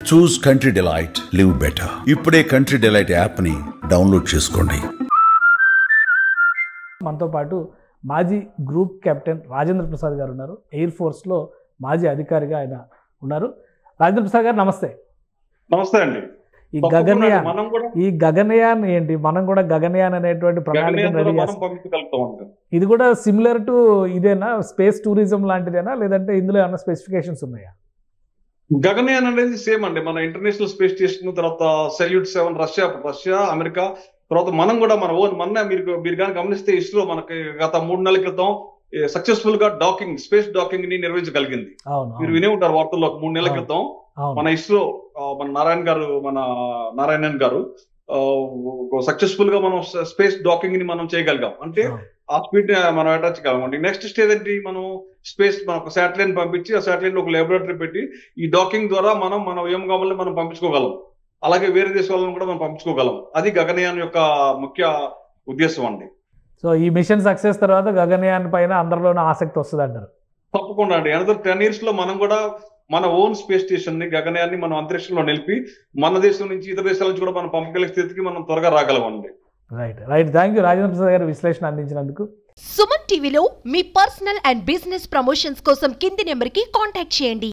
చూస్ country delight, live better. ఇప్పుడే country delight యాప్ని download చేసుకోండి. మనతో పాటు మాజీ గ్రూప్ కెప్టెన్ రాజేంద్ర ప్రసాద్ గారు ఉన్నారు. ఎయిర్ ఫోర్స్లో మాజీ అధికారిగా ఆయన ఉన్నారు. రాజేంద్ర ప్రసాద్ గారు నమస్తే. నమస్తే అండి. ఈ గగనయాన్ ఏంటి? మనం కూడా గగనయాన్ అనేటువంటి ప్రణాళిక రెడీ చేస్తాం. ఇది కూడా సిమిలర్ టు ఇదేనా, స్పేస్ టూరిజం లాంటిదేనా, లేదంటే ఇందులో ఏమైనా స్పెసిఫికేషన్స్ ఉన్నాయా? గగనయాన్ అనేది సేమ్ అండి. మన ఇంటర్నేషనల్ స్పేస్ స్టేషన్, తర్వాత సెల్యూట్ 7 రష్యా, అమెరికా, తర్వాత మనం కూడా మన ఓన్ మీరు కానీ గమనిస్తే ఇస్రో మనకి గత 3 నెలల క్రితం సక్సెస్ఫుల్ గా స్పేస్ డాకింగ్ ని నిర్వహించగలిగింది. మీరు వినే ఉంటారు వార్తల్లో. 3 నెలల క్రితం మన ఇస్రో మన నారాయణన్ గారు సక్సెస్ఫుల్ గా మనం స్పేస్ డాకింగ్ ని మనం చేయగలిగాం. అంటే ఆ స్పీడ్ మనం అటాచ్ కావాలి. నెక్స్ట్ స్టేజ్ ఏంటి? మనం స్పేస్ ఒక శాటిలైట్ పంపించి ఆ శాటిలైట్ లో ఒక లాబొరేటరీ పెట్టి ఈ డాకింగ్ ద్వారా మనం ఏం కావాలని మనం పంపించుకోగలం. అలాగే వేరే దేశాలను కూడా మనం పంపించుకోగలం. అది గగనయాన్ యొక్క ముఖ్య ఉద్దేశం అండి. సో ఈ మిషన్ సక్సెస్ తర్వాత గగనయాన్ పైన అందరిలోనూ ఆసక్తి వస్తుంది అంటారు? తప్పకుండా అండి. అనదర్ 10 years లో మనం కూడా మన ఓన్ స్పేస్ స్టేషన్ ని, గగనయాన్ని మనం అంతరిక్షంలో నిలిపి మన దేశం నుంచి ఇతర దేశాల నుంచి కూడా మనం పంపగలిగే స్థితికి మనం త్వరగా రాగలమండి. Right. Thank you Rajendra Prasad గారు విశ్లేషణ అందించినందుకు. సుమన్ టీవీలో మీ పర్సనల్ అండ్ బిజినెస్ ప్రమోషన్స్ కోసం కింది నెంబర్కి కాంటాక్ట్ చేయండి.